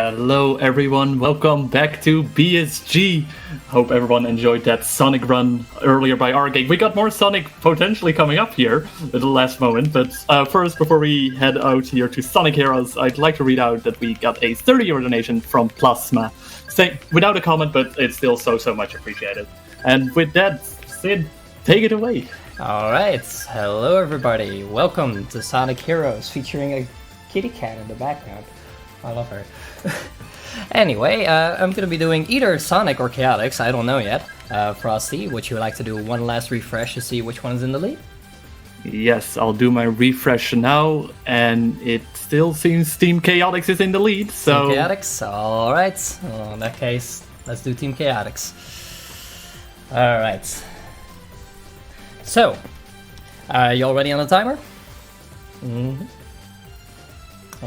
Hello everyone, welcome back to BSG. Hope everyone enjoyed that Sonic run earlier by our game. We got more Sonic potentially coming up here at the last moment, but first, before we head out here to Sonic Heroes, I'd like to read out that we got a 30-euro donation from Plasma. Without a comment, but it's still so much appreciated. And with that, Sid, take it away. Alright, hello everybody, welcome to Sonic Heroes, featuring a kitty cat in the background. I love her. Anyway, I'm gonna be doing either Sonic or Chaotix, I don't know yet. Frosty, would you like to do one last refresh to see which one's in the lead? Yes, I'll do my refresh now, and it still seems Team Chaotix is in the lead, so... Team Chaotix? Alright, well, in that case, let's do Team Chaotix. Alright. So, you all ready on the timer? Mm-hmm.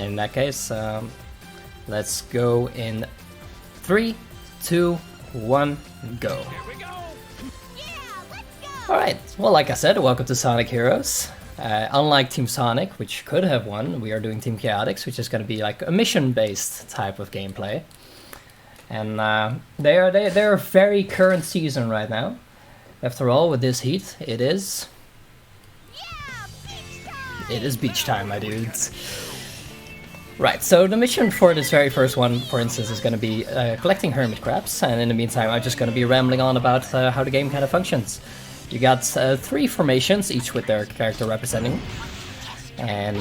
In that case, let's go in 3, 2, 1, go. Alright, well, like I said, welcome to Sonic Heroes. Unlike Team Sonic, which could have won, we are doing Team Chaotix, which is going to be like a mission-based type of gameplay. And they're a very current season right now. After all, with this heat, it is beach time, my dudes. Right, so the mission for this very first one, for instance, is going to be collecting hermit crabs, and in the meantime I'm just going to be rambling on about how the game kind of functions. You got 3 formations, each with their character representing, and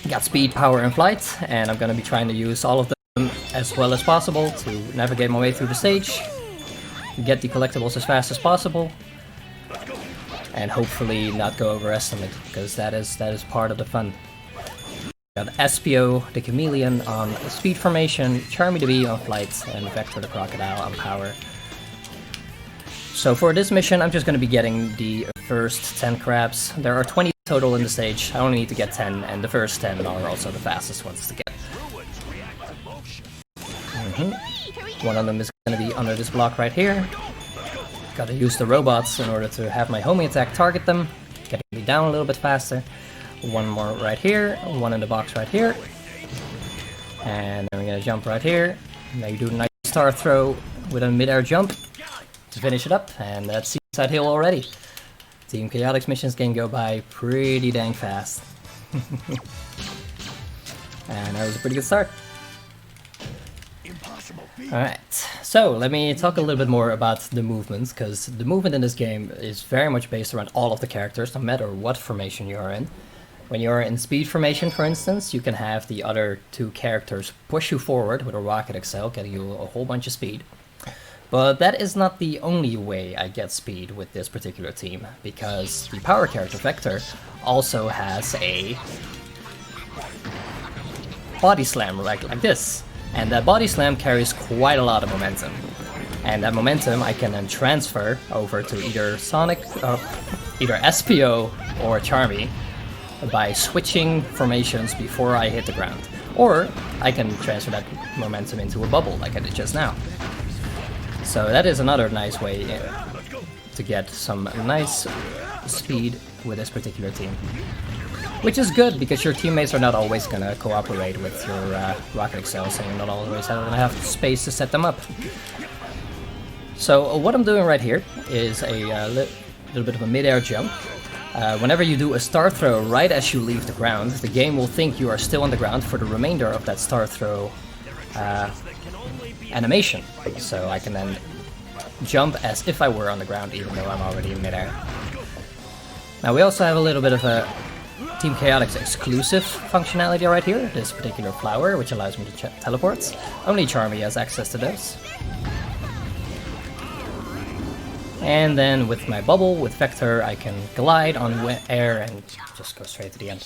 you got speed, power, and flight, and I'm going to be trying to use all of them as well as possible to navigate my way through the stage, get the collectibles as fast as possible, and hopefully not go overestimate, because that is part of the fun. Got SPO, the Chameleon on speed formation, Charmy the Bee on flight, and Vector the Crocodile on power. So for this mission, I'm just going to be getting the first 10 crabs. There are 20 total in the stage. I only need to get 10, and the first 10 are also the fastest ones to get. One of them is going to be under this block right here. Gotta use the robots in order to have my homing attack target them, getting me down a little bit faster. One more right here, one in the box right here. And then we're gonna jump right here. Now you do a nice star throw with a mid-air jump to finish it up, and that's Seaside Hill already. Team Chaotix missions can go by pretty dang fast. And that was a pretty good start. Alright, so let me talk a little bit more about the movements, because the movement in this game is very much based around all of the characters, no matter what formation you are in. When you're in speed formation, for instance, you can have the other 2 characters push you forward with a rocket excel, getting you a whole bunch of speed. But that is not the only way I get speed with this particular team, because the power character Vector also has a body slam like this. And that body slam carries quite a lot of momentum. And that momentum I can then transfer over to either Sonic, either SPO or Charmy, by switching formations before I hit the ground. Or I can transfer that momentum into a bubble like I did just now. So that is another nice way to get some nice speed with this particular team. Which is good, because your teammates are not always going to cooperate with your rocket excels, and you're not always going to have space to set them up. So what I'm doing right here is a little bit of a mid-air jump. Whenever you do a star throw right as you leave the ground, the game will think you are still on the ground for the remainder of that star throw animation. So I can then jump as if I were on the ground, even though I'm already in mid-air. Now we also have a little bit of a Team Chaotix exclusive functionality right here, this particular flower, which allows me to teleport. Only Charmy has access to this. And then with my bubble, with Vector, I can glide on air and just go straight to the end.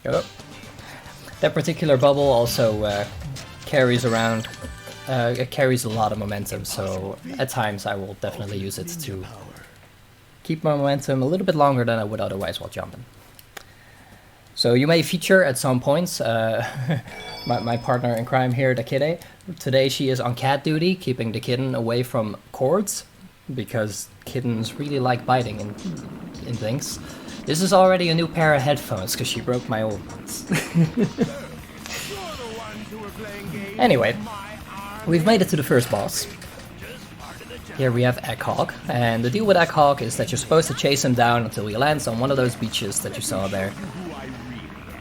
Go. That particular bubble also carries around, it carries a lot of momentum, so at times I will definitely use it to keep my momentum a little bit longer than I would otherwise while jumping. So you may feature at some points my partner in crime here, the Kidde. Today she is on cat duty, keeping the kitten away from cords, because kittens really like biting in things. This is already a new pair of headphones, because she broke my old ones. Anyway, we've made it to the first boss. Here we have Egghawk, and the deal with Egghawk is that you're supposed to chase him down until he lands on one of those beaches that you saw there.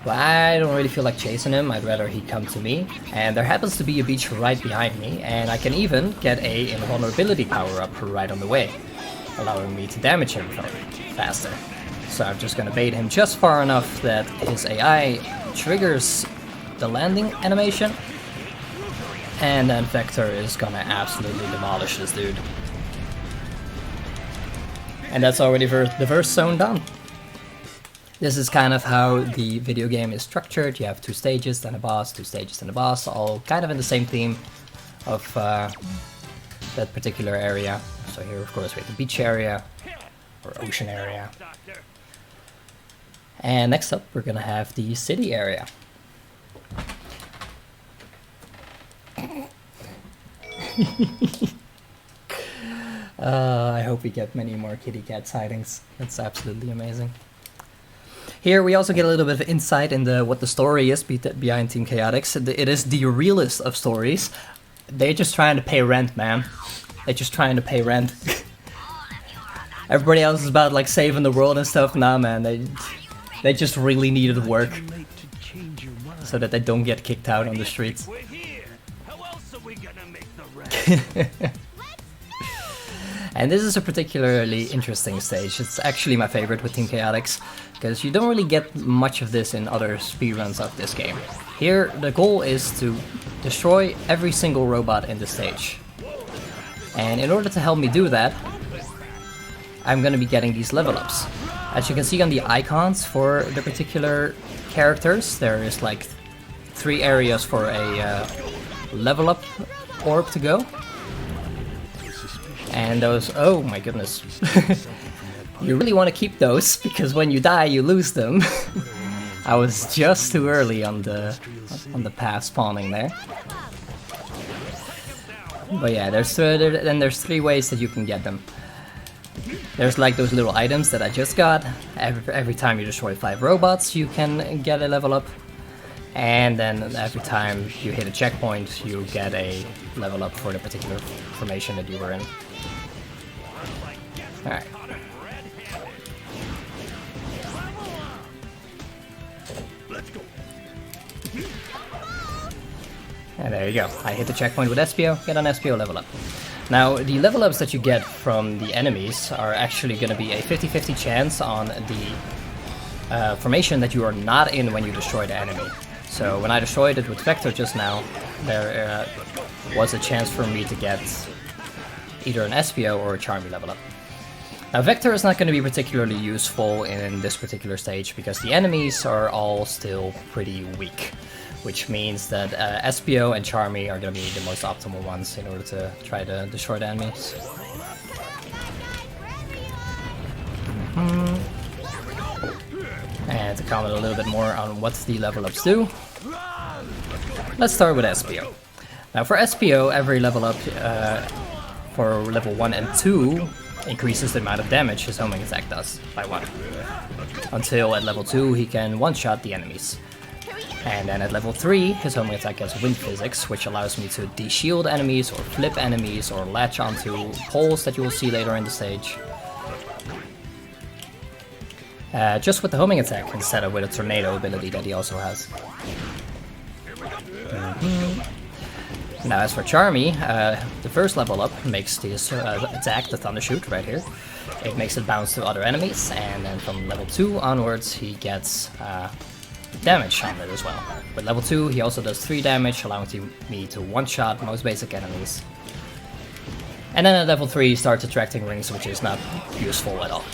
But I don't really feel like chasing him, I'd rather he come to me. And there happens to be a beach right behind me, and I can even get a invulnerability power-up right on the way, allowing me to damage him faster. So I'm just gonna bait him just far enough that his AI triggers the landing animation, and then Vector is gonna absolutely demolish this dude. And that's already the first zone done. This is kind of how the video game is structured. You have 2 stages, then a boss, 2 stages, then a boss, all kind of in the same theme of that particular area. So here, of course, we have the beach area, or ocean area. And next up, we're gonna have the city area. I hope we get many more kitty cat sightings. That's absolutely amazing. Here we also get a little bit of insight into what the story is behind Team Chaotix. It is the realest of stories. They're just trying to pay rent, man. They're just trying to pay rent. Everybody else is about like saving the world and stuff. Nah, man, they just really needed work so that they don't get kicked out on the streets. And this is a particularly interesting stage. It's actually my favorite with Team Chaotix, because you don't really get much of this in other speedruns of this game. Here, the goal is to destroy every single robot in the stage. And in order to help me do that, I'm gonna be getting these level ups. As you can see on the icons for the particular characters, there is like 3 areas for a level up orb to go. And those, oh my goodness. You really want to keep those, because when you die you lose them. I was just too early on the path spawning there. But yeah, there's 3 ways that you can get them. There's like those little items that I just got. Every time you destroy 5 robots you can get a level up. And then every time you hit a checkpoint you get a level up for the particular formation that you were in. Alright. And there you go. I hit the checkpoint with SPO, get an SPO level up. Now, the level ups that you get from the enemies are actually going to be a 50-50 chance on the formation that you are not in when you destroy the enemy. So when I destroyed it with Vector just now, there was a chance for me to get either an SPO or a Charmy level up. Now Vector is not going to be particularly useful in this particular stage because the enemies are all still pretty weak, which means that SPO and Charmy are going to be the most optimal ones in order to try to destroy the enemies. And to comment a little bit more on what the level ups do, let's start with SPO. Now for SPO, every level up for level 1 and 2 increases the amount of damage his homing attack does by 1. Until at level 2 he can one-shot the enemies. And then at level 3 his homing attack has wind physics, which allows me to de-shield enemies or flip enemies or latch onto poles that you will see later in the stage. Just with the homing attack instead of with a tornado ability that he also has. Now as for Charmy, the first level up makes this attack, the Thunder Shoot right here, it makes it bounce to other enemies, and then from level 2 onwards he gets damage on it as well. With level 2 he also does 3 damage, allowing me to one-shot most basic enemies. And then at level 3 he starts attracting rings, which is not useful at all.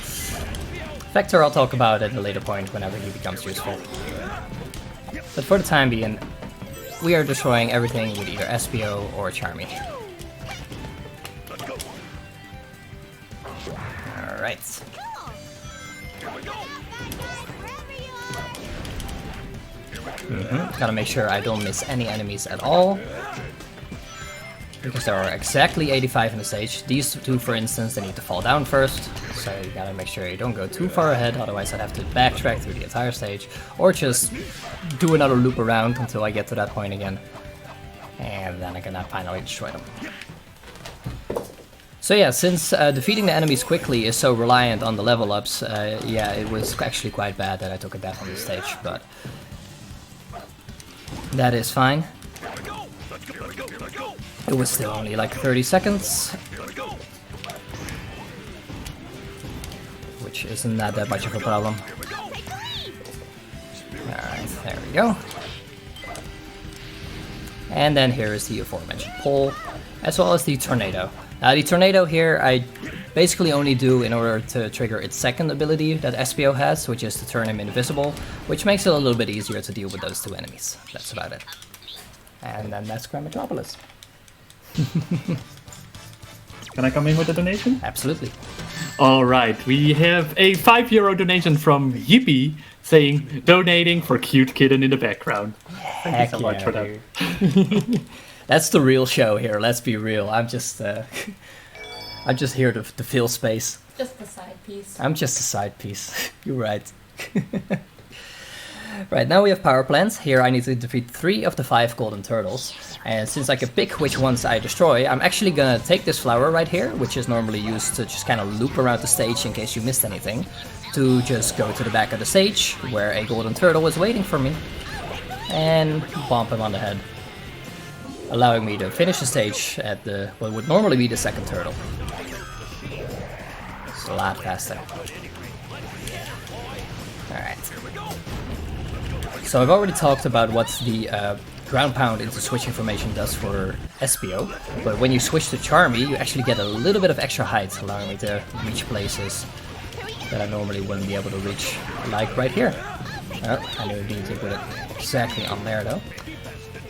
Vector I'll talk about at a later point whenever he becomes useful. But for the time being, we are destroying everything with either SPO or Charmy. Alright. Gotta make sure I don't miss any enemies at all, because there are exactly 85 in the stage. These 2, for instance, they need to fall down first, So you gotta make sure you don't go too far ahead, otherwise I'd have to backtrack through the entire stage, or just do another loop around until I get to that point again. And then I'm gonna finally destroy them. So yeah, since defeating the enemies quickly is so reliant on the level ups, yeah, it was actually quite bad that I took a death on this stage, but that is fine. It was still only like 30 seconds, which isn't that much of a problem. Alright, there we go. And then here is the aforementioned pole, as well as the tornado. Now the tornado here I basically only do in order to trigger its second ability that SPO has, which is to turn him invisible, which makes it a little bit easier to deal with those two enemies. That's about it. And then that's Grand Metropolis. Can I come in with a donation? Absolutely. Alright, we have a €5 donation from Yippee saying, donating for cute kitten in the background. Thank you so much for that. That's the real show here, let's be real. I'm just I'm just here to fill space. Just a side piece. I'm just a side piece. You're right. Right, now we have power plants. Here I need to defeat 3 of the 5 golden turtles. And since I can pick which ones I destroy, I'm actually gonna take this flower right here, which is normally used to just kind of loop around the stage in case you missed anything, to just go to the back of the stage, where a golden turtle is waiting for me, and bump him on the head, allowing me to finish the stage at what would normally be the second turtle. It's a lot faster. Alright. So I've already talked about what the ground pound into switch information does for SPO, but when you switch to Charmy, you actually get a little bit of extra height, allowing me to reach places that I normally wouldn't be able to reach, like right here. Oh, I need to put it exactly on there though.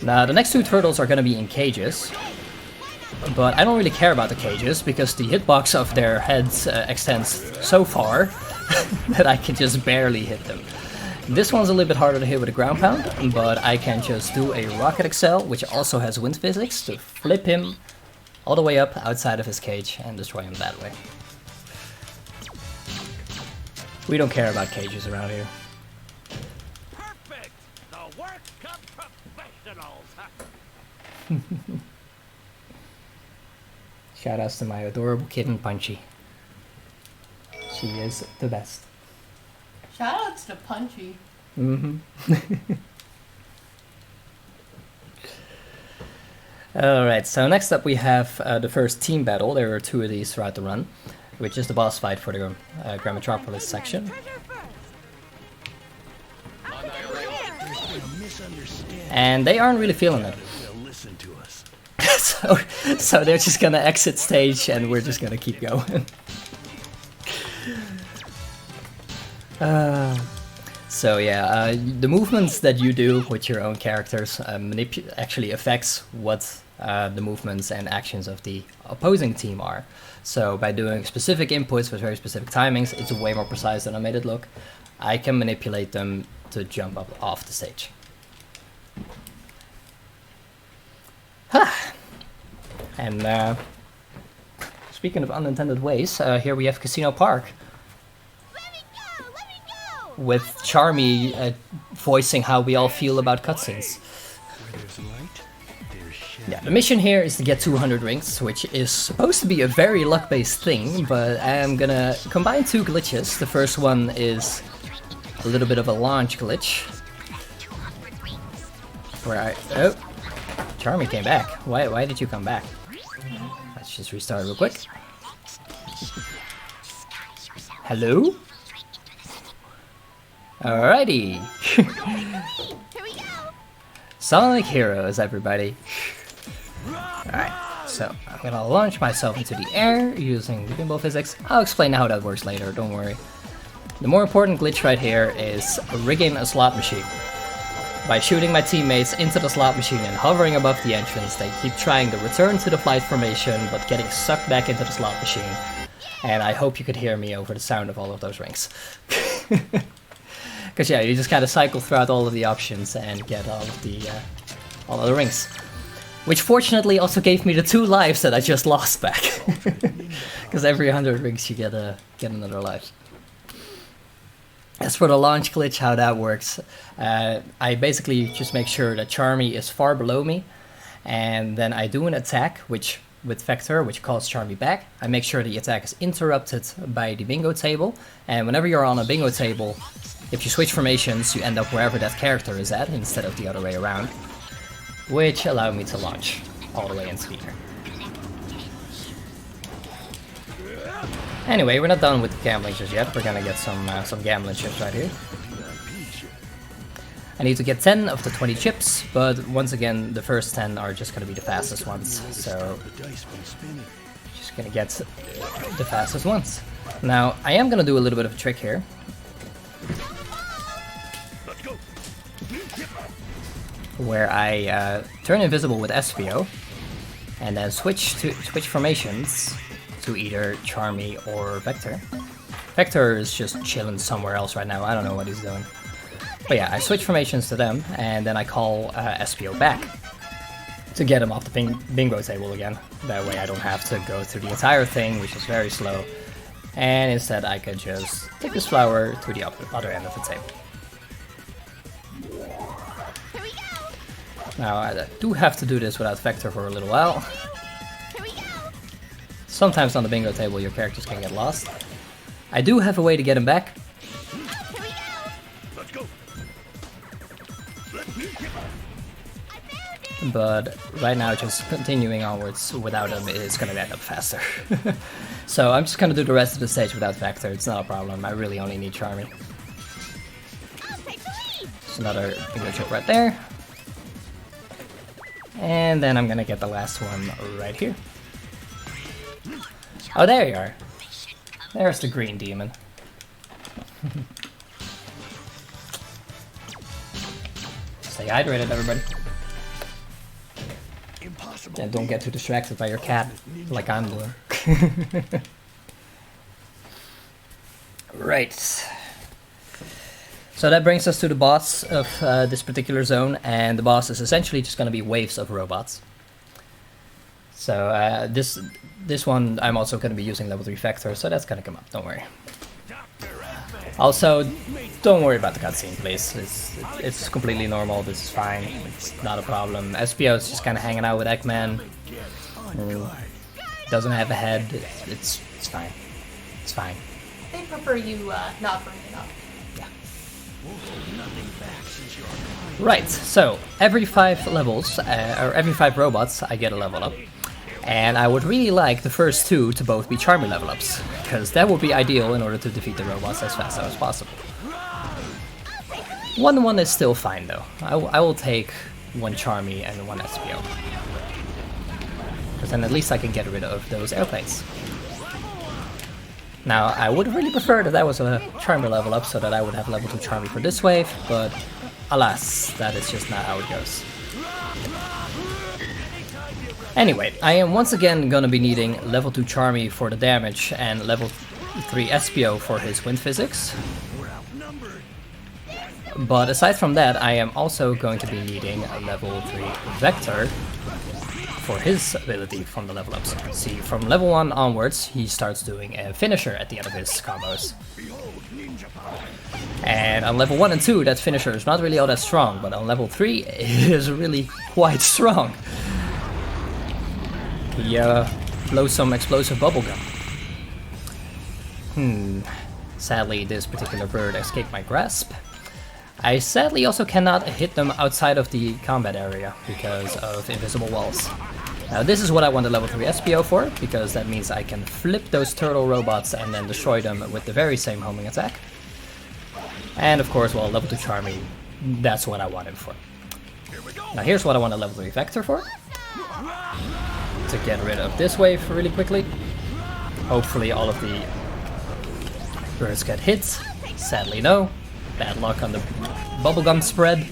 Now the next 2 turtles are going to be in cages, but I don't really care about the cages because the hitbox of their heads extends so far that I can just barely hit them. This one's a little bit harder to hit with a ground pound, but I can just do a rocket excel, which also has wind physics, to flip him all the way up outside of his cage and destroy him that way. We don't care about cages around here. Perfect! The work of professionals! Shoutouts to my adorable kitten Punchy. She is the best. Shoutouts to Punchy. Mm-hmm. Alright, so next up we have the first team battle. There are 2 of these throughout the run, which is the boss fight for the Grand Metropolis section. And they aren't really feeling it. so they're just gonna exit stage and we're just gonna keep going. So yeah, the movements that you do with your own characters actually affects what the movements and actions of the opposing team are. So by doing specific inputs with very specific timings, it's way more precise than I made it look. I can manipulate them to jump up off the stage. And speaking of unintended ways, here we have Casino Park. With Charmy voicing how we all feel about cutscenes. Yeah, the mission here is to get 200 rings, which is supposed to be a very luck-based thing, but I'm gonna combine 2 glitches. The first one is a little bit of a launch glitch, where oh, Charmy came back. Why did you come back? Let's just restart real quick. Hello? Alrighty. Here we go. Sonic Heroes, everybody. Alright, so I'm gonna launch myself into the air using the pinball physics. I'll explain how that works later, don't worry. The more important glitch right here is rigging a slot machine. By shooting my teammates into the slot machine and hovering above the entrance, they keep trying to return to the flight formation, but getting sucked back into the slot machine. And I hope you could hear me over the sound of all of those rings. Because yeah, you just kind of cycle throughout all of the options and get all of the rings. Which fortunately also gave me the 2 lives that I just lost back. Because every 100 rings you get another life. As for the launch glitch, how that works, I basically just make sure that Charmy is far below me, and then I do an attack with Vector, which calls Charmy back. I make sure the attack is interrupted by the bingo table, and whenever you're on a bingo table, if you switch formations, you end up wherever that character is at, instead of the other way around, which allowed me to launch all the way into the air. Anyway, we're not done with gambling just yet. We're gonna get some gambling chips right here. I need to get 10 of the 20 chips, but once again, the first 10 are just gonna be the fastest ones. So, just gonna get the fastest ones. Now, I am gonna do a little bit of a trick here. Where I turn invisible with SPO, and then switch formations to either Charmy or Vector. Vector is just chilling somewhere else right now, I don't know what he's doing. But yeah, I switch formations to them, and then I call SPO back to get him off the bingo table again. That way I don't have to go through the entire thing, which is very slow. And instead I could just take this flower to the other end of the table. Now I do have to do this without Vector for a little while. Sometimes on the bingo table your characters can get lost. I do have a way to get him back. But right now just continuing onwards without him is gonna end up faster. So I'm just gonna do the rest of the stage without Vector, it's not a problem, I really only need Charmy. Just another bingo chip right there. And then I'm gonna get the last one right here. Oh, there you are. There's the green demon. Stay hydrated, everybody. And don't get too distracted by your cat, like I'm doing. Right. So that brings us to the boss of this particular zone, and the boss is essentially just going to be waves of robots. So this one I'm also going to be using level 3 Vector, so that's going to come up, don't worry. Also, don't worry about the cutscene, please. It's completely normal, this is fine, it's not a problem. SPO is just kind of hanging out with Eggman. Doesn't have a head, it's fine. It's fine. They prefer you not bring it up. Right, so every 5 levels, or every 5 robots, I get a level up. And I would really like the first 2 to both be Charmy level ups, because that would be ideal in order to defeat the robots as fast as possible. 1-1 is still fine though. I will take 1 Charmy and 1 SPO. Because then at least I can get rid of those airplanes. Now, I would really prefer that was a Charmy level up so that I would have level 2 Charmy for this wave, but alas, that is just not how it goes. Anyway, I am once again gonna be needing level 2 Charmy for the damage and level 3 SPO for his wind physics. But aside from that, I am also going to be needing a level 3 Vector for his ability from the level ups. See, from level 1 onwards, he starts doing a finisher at the end of his combos. And on level 1 and 2, that finisher is not really all that strong, but on level 3, it is really quite strong. He blows some explosive bubblegum. Sadly, this particular bird escaped my grasp. I sadly also cannot hit them outside of the combat area because of invisible walls. Now this is what I want the level 3 SPO for, because that means I can flip those turtle robots and then destroy them with the very same homing attack. And of course, well, level 2 Charmy, that's what I want him for. Now here's what I want a level 3 Vector for. To get rid of this wave really quickly. Hopefully all of the birds get hit. Sadly no. Bad luck on the bubblegum spread.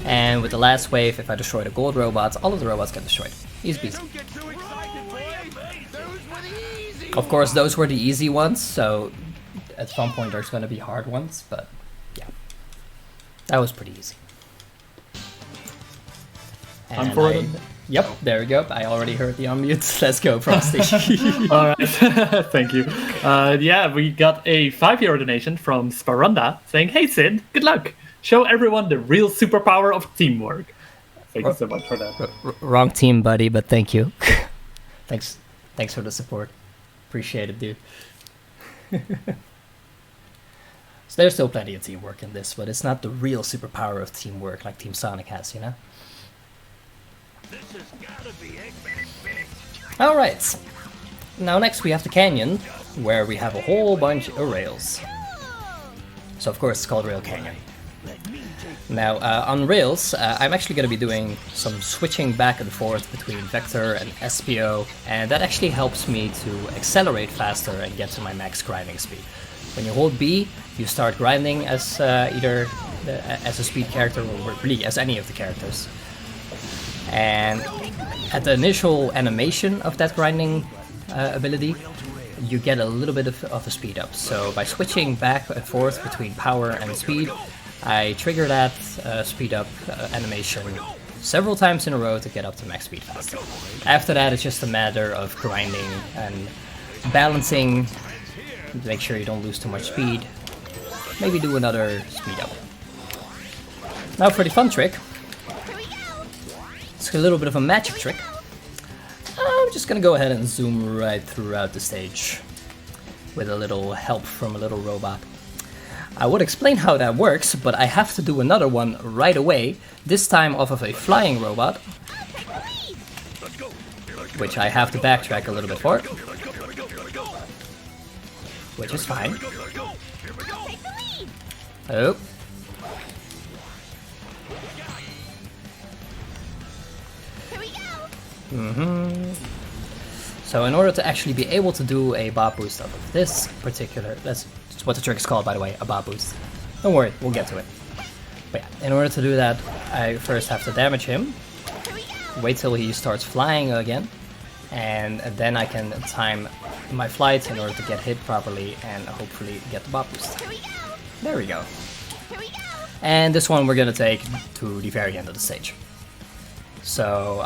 And with the last wave, if I destroy the gold robots, all of the robots get destroyed. Easy peasy. Of course, those were the easy ones, so at some point there's going to be hard ones, but yeah. That was pretty easy. I'm for it. Yep, there we go. I already heard the unmute. Let's go, Frosty. Alright, thank you. Yeah, we got a €5 donation from Sparunda saying, "Hey Sid, good luck. Show everyone the real superpower of teamwork." Thank you so much for that. Wrong team, buddy, but thank you. Thanks for the support. Appreciate it, dude. So there's still plenty of teamwork in this, but it's not the real superpower of teamwork like Team Sonic has, you know? This has gotta be Eggman's big. Alright. Now next we have the canyon, where we have a whole bunch of rails. So of course it's called Rail Canyon. Now on rails, I'm actually going to be doing some switching back and forth between Vector and SPO, and that actually helps me to accelerate faster and get to my max grinding speed. When you hold B, you start grinding as either as a speed character or really as any of the characters. And at the initial animation of that grinding ability, you get a little bit of a speed up. So by switching back and forth between power and speed, I trigger that speed up animation several times in a row to get up to max speed faster. After that, it's just a matter of grinding and balancing to make sure you don't lose too much speed. Maybe do another speed up. Now for the fun trick. It's a little bit of a magic trick. I'm just gonna go ahead and zoom right throughout the stage with a little help from a little robot. I would explain how that works, but I have to do another one right away, this time off of a flying robot, which I have to backtrack a little bit for, which is fine. Oh. So in order to actually be able to do a bob boost of this particular, that's what the trick is called, by the way, a bob boost. Don't worry, we'll get to it. But yeah, in order to do that, I first have to damage him, wait till he starts flying again, and then I can time my flight in order to get hit properly and hopefully get the bob boost. There we go. And this one we're gonna take to the very end of the stage. So,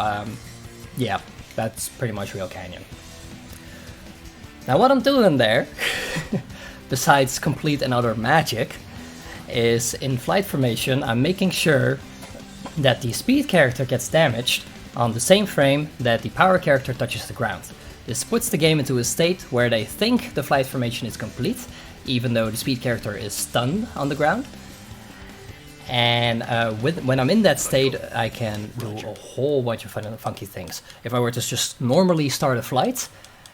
yeah, that's pretty much Rail Canyon. Now what I'm doing there, besides complete and utter magic, is in flight formation I'm making sure that the speed character gets damaged on the same frame that the power character touches the ground. This puts the game into a state where they think the flight formation is complete, even though the speed character is stunned on the ground. And when I'm in that state, I can do a whole bunch of fun and funky things. If I were to just normally start a flight,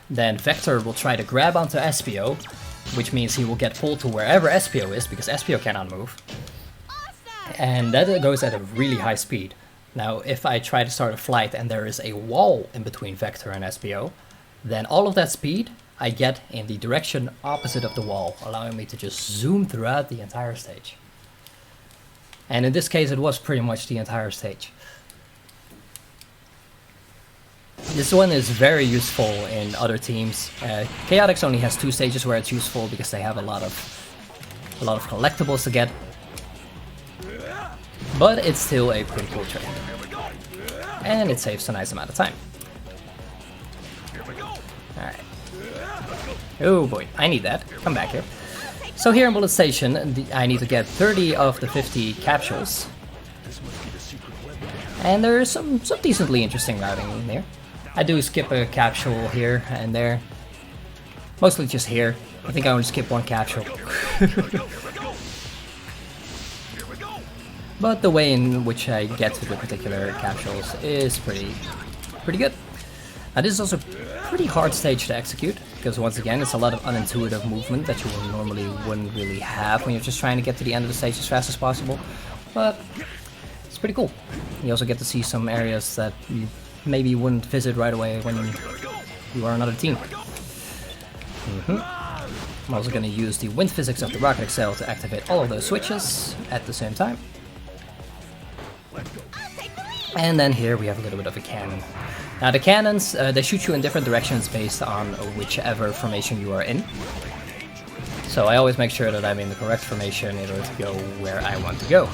then Vector will try to grab onto SPO, which means he will get pulled to wherever SPO is, because SPO cannot move. And that goes at a really high speed. Now, if I try to start a flight and there is a wall in between Vector and SPO, then all of that speed I get in the direction opposite of the wall, allowing me to just zoom throughout the entire stage. And in this case, it was pretty much the entire stage. This one is very useful in other teams. Chaotix only has 2 stages where it's useful because they have a lot of collectibles to get. But it's still a pretty cool trick. And it saves a nice amount of time. Alright. Oh boy, I need that. Come back here. So here in Bullet Station, I need to get 30 of the 50 capsules. And there's some decently interesting routing in there. I do skip a capsule here and there. Mostly just here. I think I only skip 1 capsule. But the way in which I get to the particular capsules is pretty good. Now this is also a pretty hard stage to execute, because once again it's a lot of unintuitive movement that you normally wouldn't really have when you're just trying to get to the end of the stage as fast as possible. But it's pretty cool. You also get to see some areas that you maybe wouldn't visit right away when you are another team. I'm also going to use the wind physics of the Rocket Excel to activate all of those switches at the same time. And then here we have a little bit of a cannon. Now the cannons, they shoot you in different directions based on whichever formation you are in. So I always make sure that I'm in the correct formation in order to go where I want to go.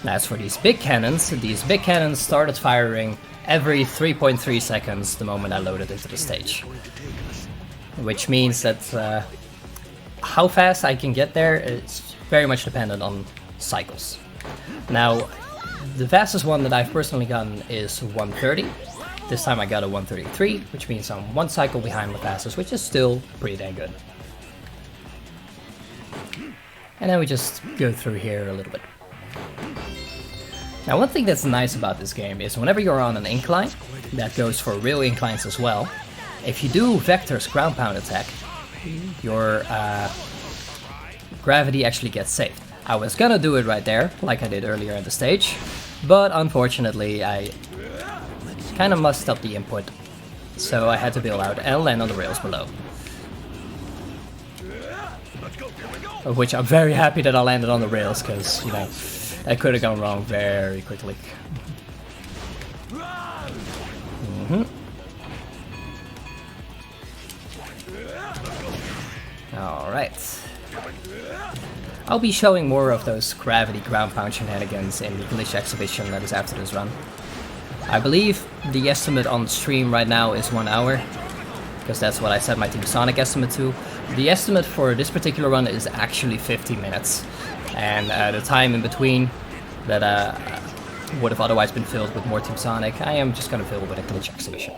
As for these big cannons started firing every 3.3 seconds the moment I loaded into the stage. Which means that how fast I can get there is very much dependent on cycles. Now, the fastest one that I've personally gotten is 130. This time I got a 133, which means I'm one cycle behind the fastest, which is still pretty dang good. And then we just go through here a little bit. Now, one thing that's nice about this game is whenever you're on an incline, that goes for real inclines as well, if you do Vector's ground pound attack, your gravity actually gets saved. I was gonna do it right there, like I did earlier at the stage, but unfortunately I kind of messed up the input, so I had to bail out and land on the rails below. Of which I'm very happy that I landed on the rails, because, you know, that could have gone wrong very quickly. Alright. I'll be showing more of those gravity ground pound shenanigans in the glitch exhibition that is after this run. I believe the estimate on stream right now is 1 hour, because that's what I set my Team Sonic estimate to. The estimate for this particular run is actually 50 minutes, and the time in between that would have otherwise been filled with more Team Sonic, I am just going to fill with a glitch exhibition.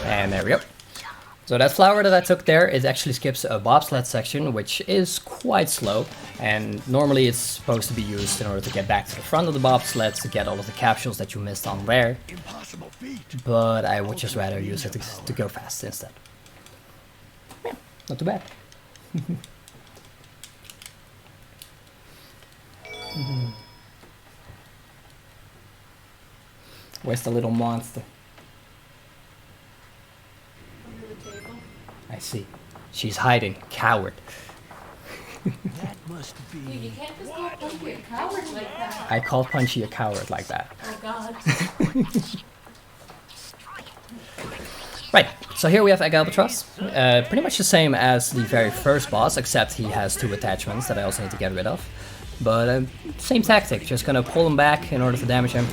And there we go. So that flower that I took there, it actually skips a bobsled section, which is quite slow, and normally it's supposed to be used in order to get back to the front of the bobsled to get all of the capsules that you missed on rare, but I would just rather use it to go fast instead. Yeah, not too bad. Where's the little monster? I see. She's hiding. Coward. That must be. Dude, you can't just call Punchy a coward like that. I called Punchy a coward like that. Oh god. Right, so here we have Egg Albatross. Pretty much the same as the very first boss, except he has 2 attachments that I also need to get rid of. But same tactic, just gonna pull him back in order to damage him.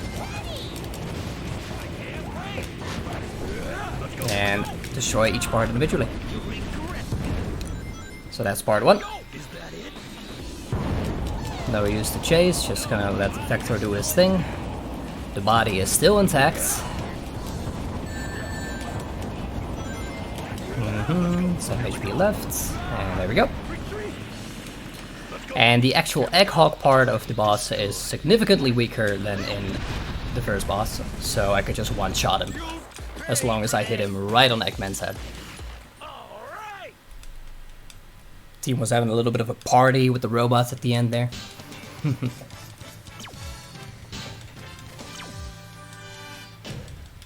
And destroy each part individually. So that's part 1. No use to chase, just gonna let the Vector do his thing. The body is still intact. Some HP left, and there we go. And the actual Egg Hawk part of the boss is significantly weaker than in the first boss, so I could just one-shot him, as long as I hit him right on Eggman's head. Team was having a little bit of a party with the robots at the end there.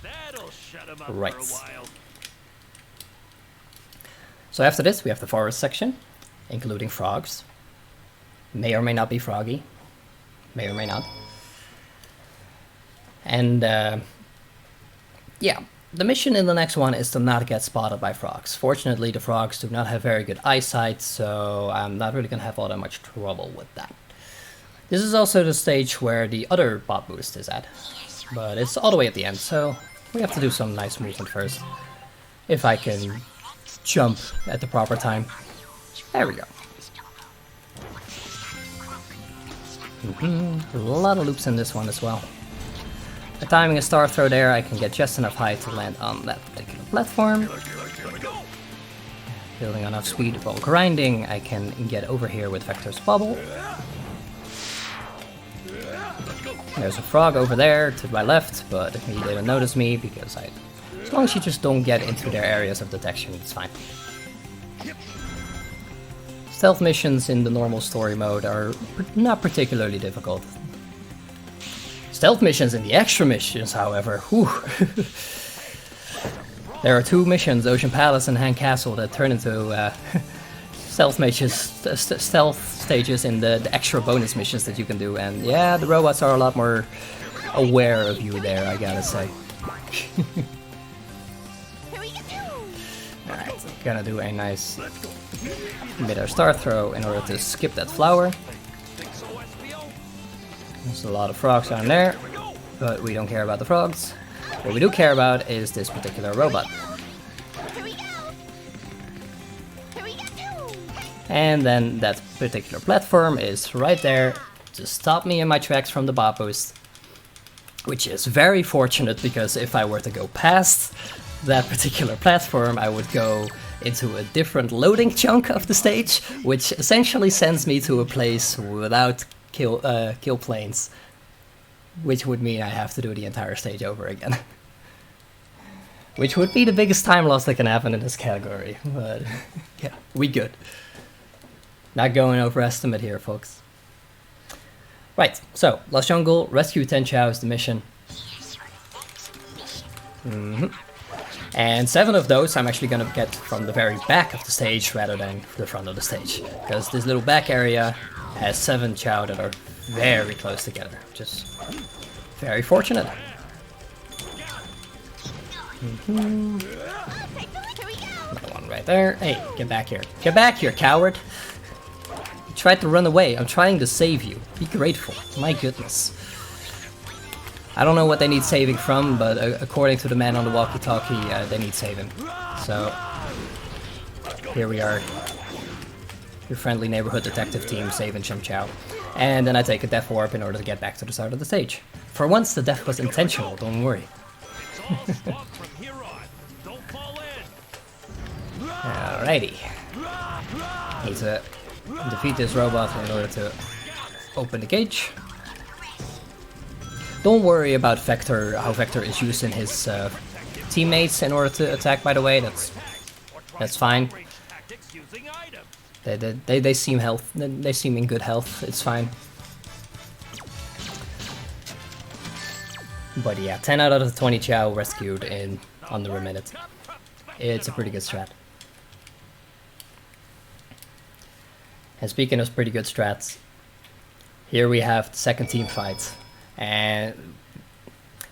That'll shut him up Right. for a while. So after this we have the forest section, including frogs. May or may not be froggy. May or may not. And yeah, the mission in the next one is to not get spotted by frogs. Fortunately, the frogs do not have very good eyesight, so I'm not really gonna have all that much trouble with that. This is also the stage where the other bot boost is at, but it's all the way at the end, so we have to do some nice movement first. If I can jump at the proper time. There we go. A lot of loops in this one as well. By timing a star throw there, I can get just enough height to land on that particular platform. Building enough speed while grinding, I can get over here with Vector's bubble. There's a frog over there to my left, but he didn't notice me because as long as you just don't get into their areas of detection, it's fine. Stealth missions in the normal story mode are not particularly difficult. Stealth missions in the extra missions, however, whew. There are 2 missions, Ocean Palace and Hand Castle, that turn into stealth stages in the extra bonus missions that you can do, and yeah, the robots are a lot more aware of you there, I gotta say. Alright, gonna do a nice mid-air star throw in order to skip that flower. There's a lot of frogs down there, but we don't care about the frogs. What we do care about is this particular robot. And then that particular platform is right there to stop me in my tracks from the bar boost. Which is very fortunate, because if I were to go past that particular platform, I would go into a different loading chunk of the stage, which essentially sends me to a place without kill planes, which would mean I have to do the entire stage over again. Which would be the biggest time loss that can happen in this category, but yeah, we good. Not going overestimate here, folks. Right, so, Lost Jungle, rescue 10 Chao is the mission. And 7 of those I'm actually gonna get from the very back of the stage rather than the front of the stage. Because this little back area has 7 Chao that are very close together. Just very fortunate. Another one right there. Hey, get back here. Get back here, coward! You tried to run away. I'm trying to save you. Be grateful. My goodness. I don't know what they need saving from, but according to the man on the walkie-talkie, they need saving. So, here we are. Your friendly neighborhood detective team saving some Chao. And then I take a death warp in order to get back to the start of the stage. For once, the death was intentional, don't worry. Alrighty. Need to defeat this robot in order to open the cage. Don't worry about Vector, how Vector is using his teammates in order to attack, by the way, that's fine. They seem they seem in good health, it's fine. But yeah, 10 out of the 20 Chao rescued in under a minute. It's a pretty good strat. And speaking of pretty good strats, here we have the second team fight. And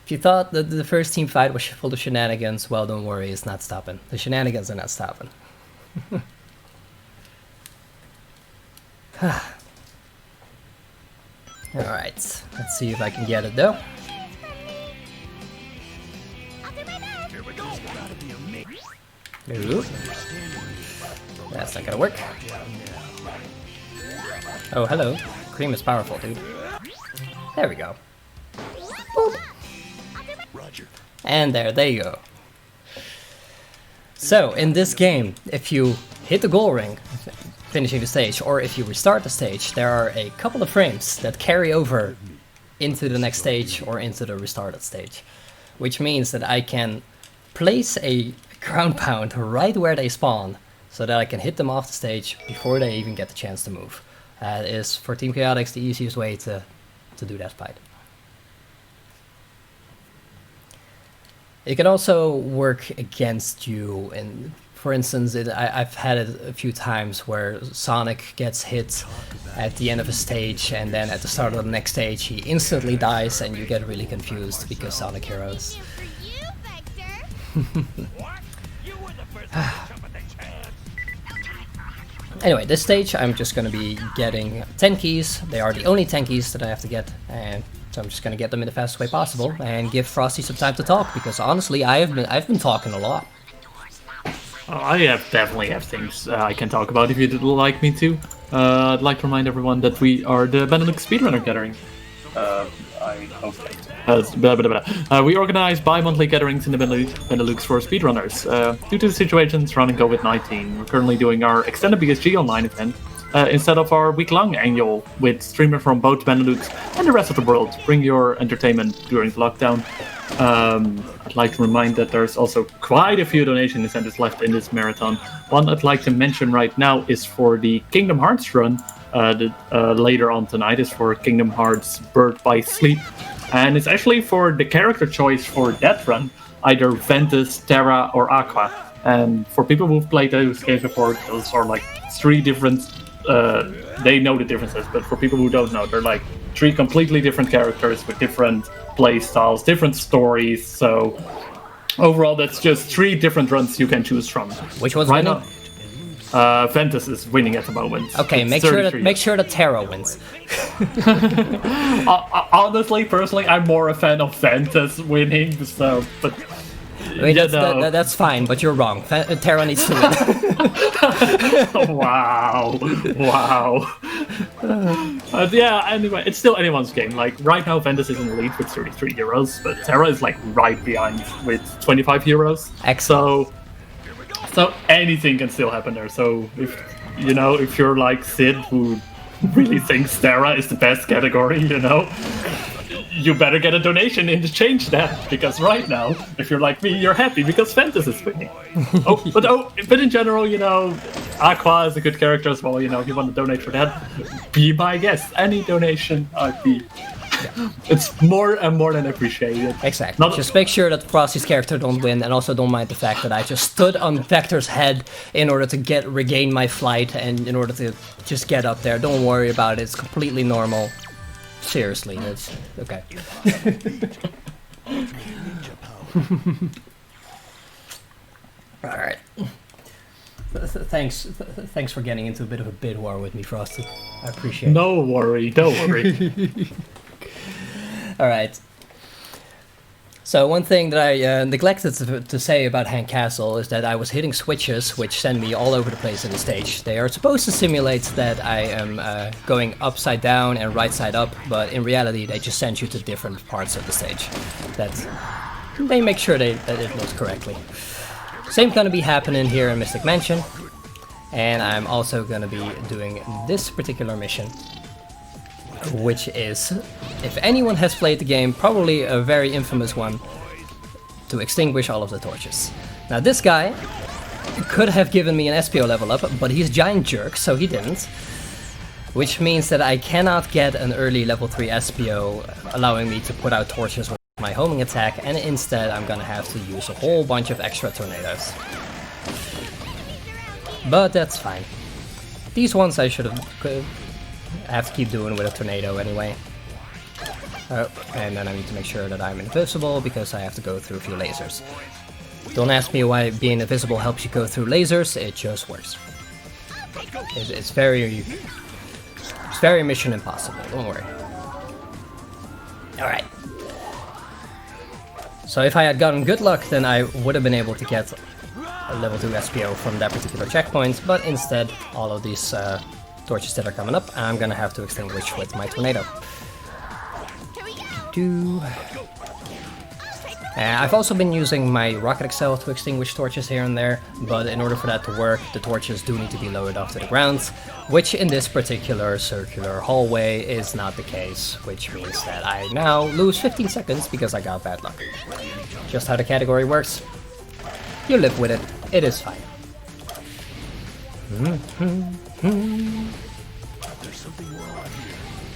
if you thought that the first team fight was full of shenanigans, well, don't worry, it's not stopping. The shenanigans are not stopping. Alright, let's see if I can get it though. Ooh. That's not gonna work. Oh, hello. Cream is powerful, dude. There we go. Boop. And there you go. So, in this game, if you hit the goal ring, finishing the stage, or if you restart the stage, there are a couple of frames that carry over into the next stage or into the restarted stage. Which means that I can place a ground pound right where they spawn, so that I can hit them off the stage before they even get the chance to move. That is, for Team Chaotix, the easiest way to do that fight. It can also work against you, and for instance, I've had it a few times where Sonic gets hit at the end of a stage, and then at the start of the next stage he instantly dies, and you get really confused because Sonic Heroes. Anyway, this stage I'm just going to be getting 10 keys. They are the only 10 keys that I have to get, and so I'm just going to get them in the fastest way possible and give Frosty some time to talk, because honestly I've been talking a lot. I definitely have things I can talk about if you'd like me to. I'd like to remind everyone that we are the Benelux Speedrunner Gathering. I hope we organize bi-monthly gatherings in the Benelux for speedrunners. Due to the situation surrounding COVID-19, we're currently doing our extended BSG online event instead of our week-long annual, with streamers from both Benelux and the rest of the world. Bring your entertainment during the lockdown. I'd like to remind that there's also quite a few donation incentives left in this marathon. One I'd like to mention right now is for the Kingdom Hearts run. Later on tonight is for Kingdom Hearts Birth by Sleep. And it's actually for the character choice for that run, either Ventus, Terra, or Aqua. And for people who've played those games before, those are like 3 different... they know the differences, but for people who don't know, they're like 3 completely different characters with different play styles, different stories. So overall, that's just 3 different runs you can choose from. Which one's right winning? now? Ventus is winning at the moment. Okay, It's make sure that Terra wins. Honestly, personally, I'm more a fan of Ventus winning. So, but I mean, that's fine, but you're wrong. Terra needs to win. wow. Yeah, anyway, it's still anyone's game. Like, right now, Ventus is in the lead with 33 euros, but Terra is, like, right behind with 25 euros. Excellent. So anything can still happen there. So, if you're like Sid, who really thinks Terra is the best category, you better get a donation in to change that, because right now, if you're like me, you're happy because Ventus is winning. But in general, Aqua is a good character as well. If you want to donate for that, be my guest. Any donation, I'd be. It's more and more than appreciated. Exactly. Just make sure that Frosty's character don't win, and also don't mind the fact that I just stood on Vector's head in order to regain my flight and in order to just get up there. Don't worry about it. It's completely normal. Seriously, it's okay. All right. Thanks for getting into a bit of a bid war with me, Frosty. I appreciate it. Don't worry. All right. So one thing that I neglected to say about Hank Castle is that I was hitting switches which send me all over the place in the stage. They are supposed to simulate that I am going upside down and right side up, but in reality they just send you to different parts of the stage. That they make sure that it looks correctly. Same gonna be happening here in Mystic Mansion, and I'm also gonna be doing this particular mission, which is, if anyone has played the game, probably a very infamous one, to extinguish all of the torches. Now this guy could have given me an SPO level up, but he's a giant jerk, so he didn't. Which means that I cannot get an early level 3 SPO allowing me to put out torches with my homing attack, and instead I'm gonna have to use a whole bunch of extra tornadoes. But that's fine. These ones I should have to keep doing with a tornado anyway. And then I need to make sure that I'm invisible because I have to go through a few lasers. Don't ask me why being invisible helps you go through lasers, it just works. It's very Mission Impossible, don't worry. Alright. So if I had gotten good luck, then I would have been able to get a level 2 SPO from that particular checkpoint, but instead, all of these torches that are coming up, I'm gonna have to extinguish with my tornado. I've also been using my Rocket Excel to extinguish torches here and there, but in order for that to work, the torches do need to be lowered off to the ground, which in this particular circular hallway is not the case, which means that I now lose 15 seconds because I got bad luck. Just how the category works. You live with it. It is fine.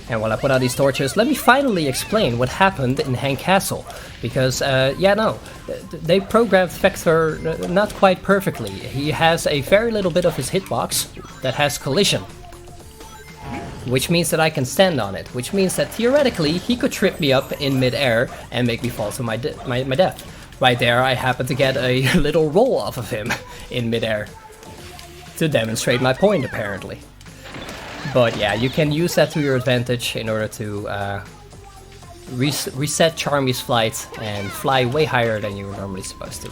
And while I put out these torches, let me finally explain what happened in Hank Castle. Because, they programmed Vector not quite perfectly. He has a very little bit of his hitbox that has collision. Which means that I can stand on it. Which means that theoretically, he could trip me up in mid-air and make me fall to my death. Right there, I happen to get a little roll off of him in mid-air. To demonstrate my point, apparently. But yeah, you can use that to your advantage in order to reset Charmy's flight and fly way higher than you were normally supposed to.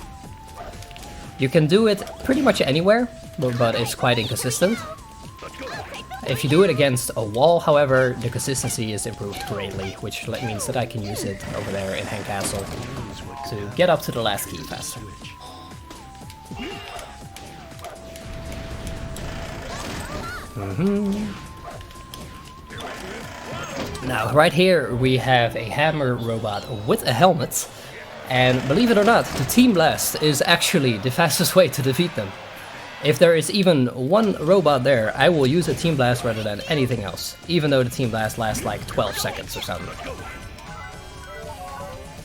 You can do it pretty much anywhere, but it's quite inconsistent. If you do it against a wall, however, the consistency is improved greatly, which means that I can use it over there in Hank Castle to get up to the last key faster. Now, right here we have a hammer robot with a helmet, and believe it or not, the Team Blast is actually the fastest way to defeat them. If there is even one robot there, I will use a Team Blast rather than anything else, even though the Team Blast lasts like 12 seconds or something.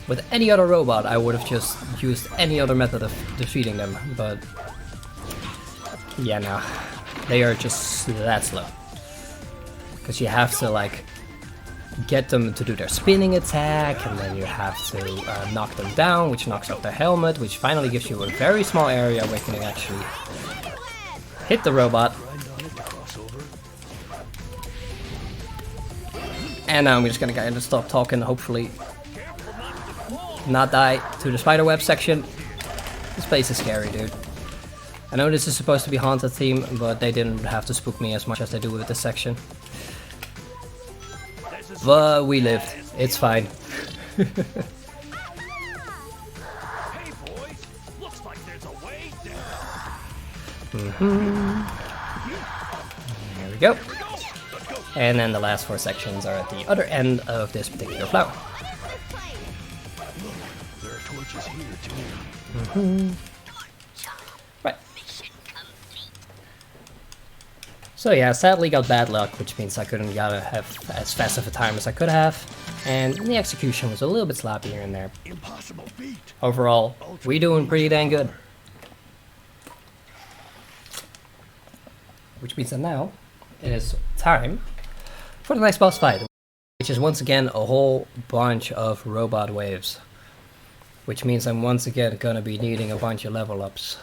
With any other robot, I would have just used any other method of defeating them, but yeah, no, they are just that slow. Because you have to like get them to do their spinning attack, and then you have to knock them down, which knocks off their helmet, which finally gives you a very small area where you can actually hit the robot. And now I'm just gonna kind of stop talking, hopefully not die to the spiderweb section. This place is scary, dude. I know this is supposed to be haunted theme, but they didn't have to spook me as much as they do with this section. But we lived. It's fine. Hey boys, looks like there's a way down. There we go. And then the last 4 sections are at the other end of this particular flower. There are torches here too. Right. So yeah, sadly got bad luck, which means I couldn't have as fast of a time as I could have. And the execution was a little bit sloppy here and there. Impossible feat. Overall, we doing pretty dang good. Which means that now it is time for the next boss fight, which is once again a whole bunch of robot waves. Which means I'm once again gonna be needing a bunch of level ups.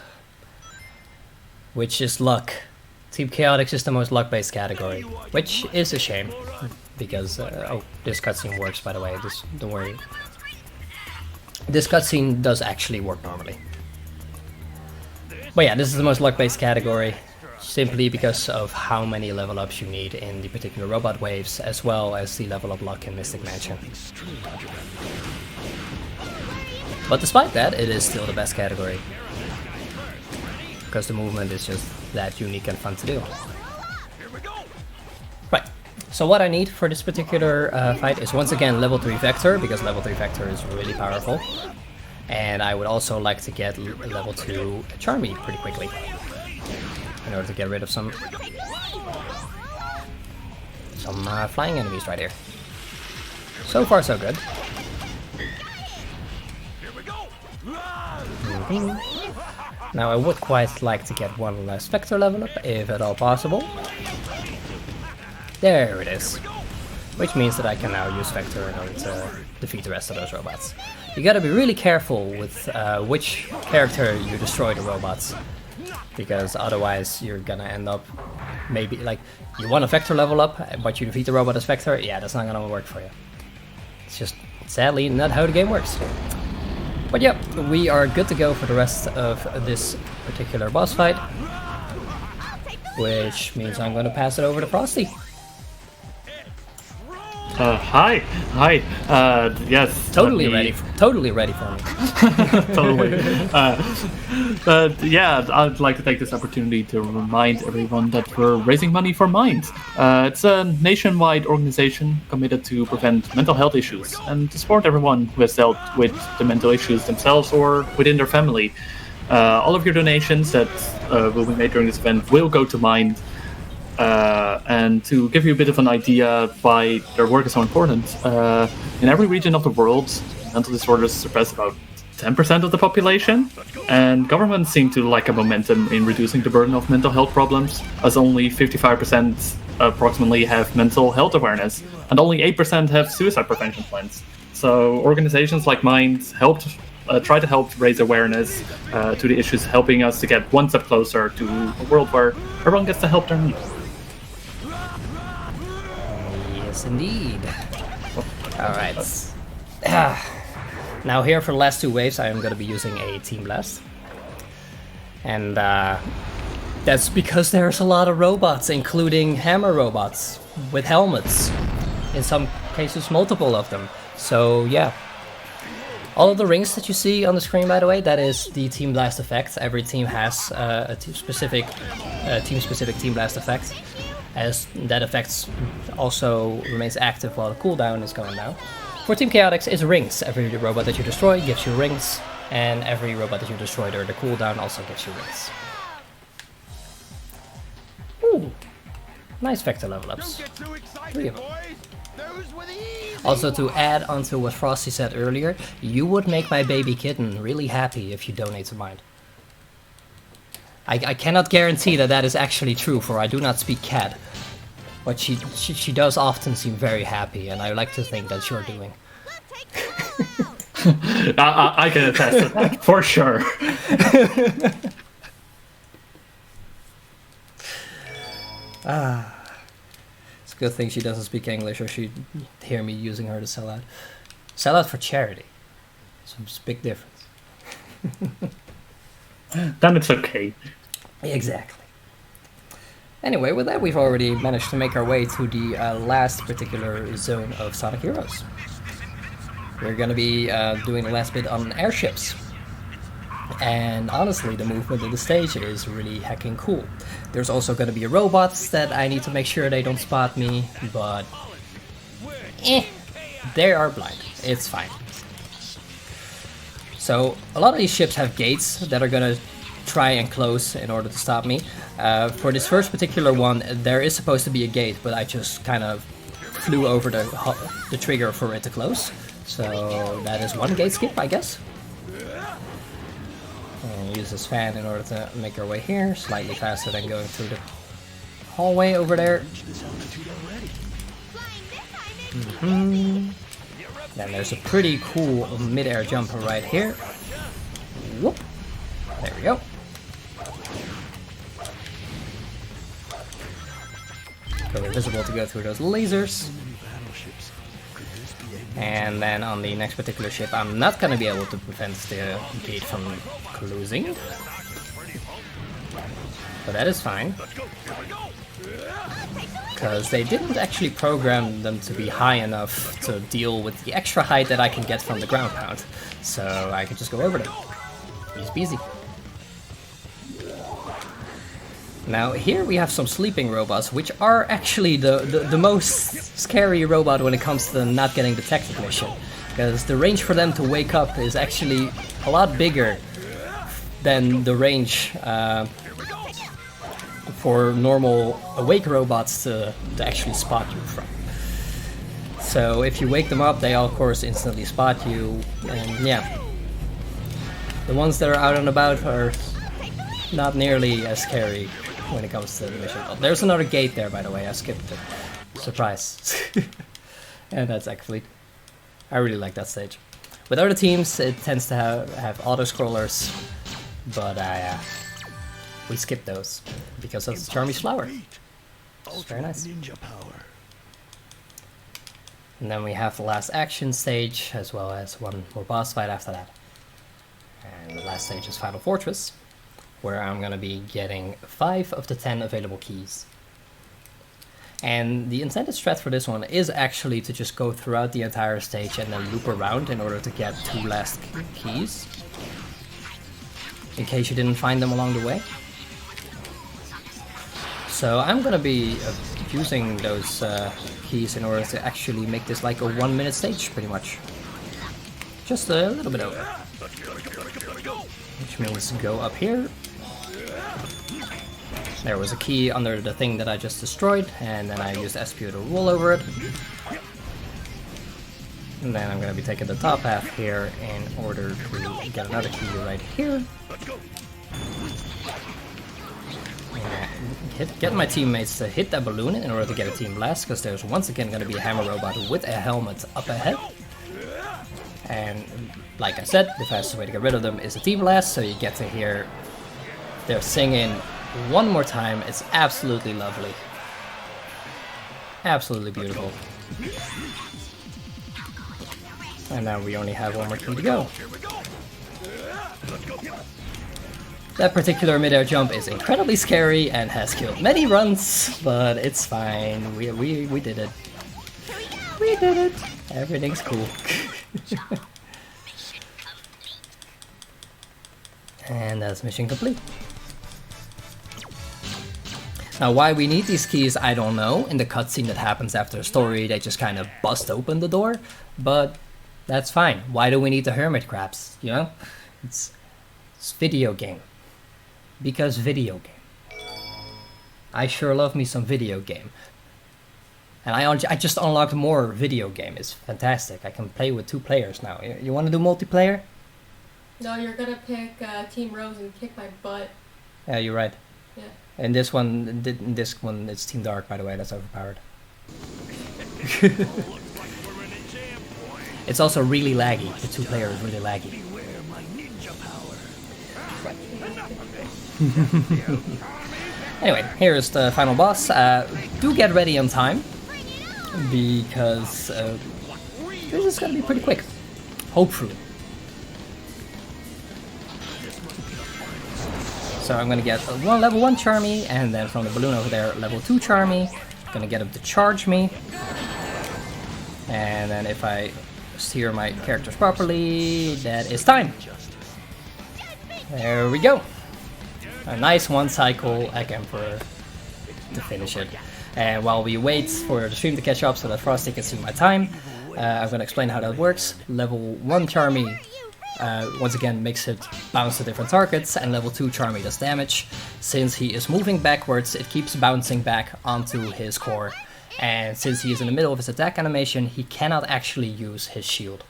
Which is luck. Team Chaotix is the most luck-based category, which is a shame, because, oh, this cutscene works, by the way, don't worry. This cutscene does actually work normally. But yeah, this is the most luck-based category, simply because of how many level ups you need in the particular robot waves, as well as the level of luck in Mystic Mansion. But despite that, it is still the best category, because the movement is just that unique and fun to do. Right, so what I need for this particular fight is once again level 3 Vector, because level 3 Vector is really powerful. And I would also like to get level 2 Charmy pretty quickly, in order to get rid of some flying enemies right here. So far so good. Now I would quite like to get one last Vector level up, if at all possible. There it is. Which means that I can now use Vector in order to defeat the rest of those robots. You gotta be really careful with which character you destroy the robots, because otherwise you're gonna end up maybe, like, you want a Vector level up, but you defeat the robot as Vector, yeah, that's not gonna work for you. It's just, sadly, not how the game works. But yep, we are good to go for the rest of this particular boss fight, which means I'm going to pass it over to Frosty. Hi. Yes. Totally ready for me. Totally. Yeah, I'd like to take this opportunity to remind everyone that we're raising money for Mind. It's a nationwide organization committed to prevent mental health issues and to support everyone who has dealt with the mental issues themselves or within their family. All of your donations that will be made during this event will go to Mind. And to give you a bit of an idea why their work is so important, in every region of the world, mental disorders suppress about 10% of the population, and governments seem to lack a momentum in reducing the burden of mental health problems, as only 55% approximately have mental health awareness, and only 8% have suicide prevention plans. So organizations like Mind try to help raise awareness to the issues, helping us to get one step closer to a world where everyone gets the help they need. Yes, indeed. Alright. Now here for the last 2 waves, I am going to be using a Team Blast. And that's because there's a lot of robots, including hammer robots with helmets. In some cases, multiple of them. So yeah. All of the rings that you see on the screen, by the way, that is the Team Blast effect. Every team has a team-specific Team Blast effect, as that effect also remains active while the cooldown is going down. For Team Chaotix, it's rings. Every robot that you destroy gives you rings, and every robot that you destroy during the cooldown also gives you rings. Ooh, nice Vector level ups. 3 of them. Also, to add onto what Frosty said earlier, you would make my baby kitten really happy if you donate to Mind. I cannot guarantee that that is actually true, for I do not speak cat. But she does often seem very happy, and I like to think that you're doing. I can attest to that, for sure. Good thing she doesn't speak English, or she'd hear me using her to sell out. Sell out for charity. It's a big difference. Then it's okay. Exactly. Anyway, with that, we've already managed to make our way to the last particular zone of Sonic Heroes. We're going to be doing the last bit on airships. And honestly, the movement of the stage is really heckin' cool. There's also going to be robots that I need to make sure they don't spot me, but they are blind. It's fine. So a lot of these ships have gates that are going to try and close in order to stop me. For this first particular one, there is supposed to be a gate, but I just kind of flew over the trigger for it to close. So that is one gate skip, I guess. And use this fan in order to make our way here, slightly faster than going through the hallway over there. Then there's a pretty cool mid-air jump right here. Whoop. There we go. Go invisible to go through those lasers. And then on the next particular ship, I'm not going to be able to prevent the gate from closing. But that is fine. Because they didn't actually program them to be high enough to deal with the extra height that I can get from the ground pound. So I can just go over them. Easy peasy. Now here we have some sleeping robots, which are actually the most scary robot when it comes to not getting detected mission. Because the range for them to wake up is actually a lot bigger than the range for normal awake robots to actually spot you from. So if you wake them up, they of course instantly spot you, and yeah. The ones that are out and about are not nearly as scary when it comes to the mission. Oh, there's another gate there, by the way. I skipped it. Surprise. And that's actually... I really like that stage. With other teams, it tends to have auto-scrollers, but we skip those because of Charmy's flower. It's very nice. And then we have the last action stage, as well as one more boss fight after that. And the last stage is Final Fortress, where I'm going to be getting 5 of the 10 available keys. And the intended strat for this one is actually to just go throughout the entire stage and then loop around in order to get 2 last keys, in case you didn't find them along the way. So I'm going to be using those keys in order to actually make this like a 1-minute stage, pretty much. Just a little bit over. Which means go up here. There was a key under the thing that I just destroyed, and then I used SPU to roll over it. And then I'm going to be taking the top half here in order to get another key right here. Get my teammates to hit that balloon in order to get a team blast, because there's once again going to be a hammer robot with a helmet up ahead. And like I said, the fastest way to get rid of them is a team blast, so you get to hear their singing one more time. It's absolutely lovely. Absolutely beautiful. And now we only have one more key to go. That particular mid-air jump is incredibly scary and has killed many runs, but it's fine. We did it. We did it. Everything's cool. And that's mission complete. Now, why we need these keys, I don't know. In the cutscene that happens after the story, they just kind of bust open the door, but that's fine. Why do we need the hermit crabs, you know? It's video game. Because video game. I sure love me some video game. And I just unlocked more video game. It's fantastic. I can play with 2 players now. You want to do multiplayer? No, you're gonna pick Team Rose and kick my butt. Yeah, you're right. Yeah. And this one, it's Team Dark, by the way. That's overpowered. It's also really laggy. The 2-player is really laggy. Anyway, here is the final boss. Do get ready on time, because this is gonna be pretty quick, hopefully. So I'm gonna get one level 1 Charmy, and then from the balloon over there, level 2 Charmy. Gonna get him to charge me. And then if I steer my characters properly, that is time. There we go. A nice 1 cycle Egg Emperor to finish it. And while we wait for the stream to catch up so that Frosty can see my time, I'm gonna explain how that works. Level 1 Charmy once again makes it bounce to different targets, and level 2 Charmy does damage. Since he is moving backwards, it keeps bouncing back onto his core, and since he is in the middle of his attack animation, he cannot actually use his shield.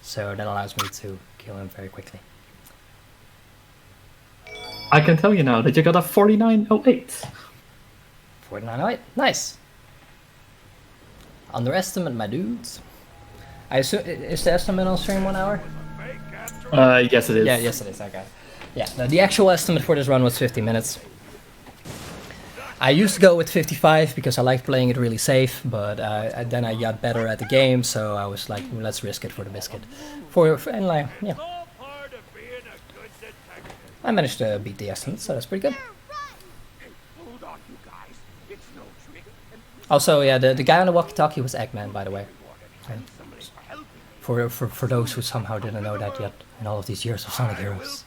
So that allows me to kill him very quickly. I can tell you now that you got a 4908. 4908, nice. Underestimate my dudes. I assume, is the estimate on stream 1 hour? Yes it is. Yeah, yes it is, okay. Yeah, the actual estimate for this run was 50 minutes. I used to go with 55 because I liked playing it really safe, but then I got better at the game, so I was like, let's risk it for the biscuit. And like, yeah. I managed to beat the estimate, so that's pretty good. Also, yeah, the guy on the walkie-talkie was Eggman, by the way. Yeah. For those who somehow didn't know that yet in all of these years of Sonic Heroes.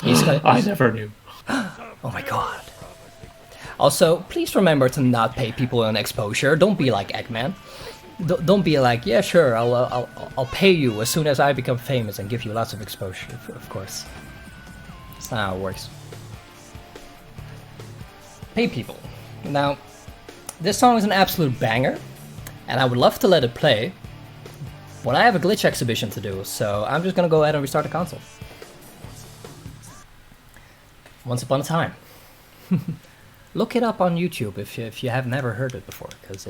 I never knew. Oh my god. Also, please remember to not pay people an exposure. Don't be like Eggman. Don't be like, yeah, sure, I'll pay you as soon as I become famous and give you lots of exposure, of course. That's not how it works. Pay people. Now, this song is an absolute banger, and I would love to let it play, but I have a glitch exhibition to do, so I'm just gonna go ahead and restart the console. Once upon a time. Look it up on YouTube if you have never heard it before, because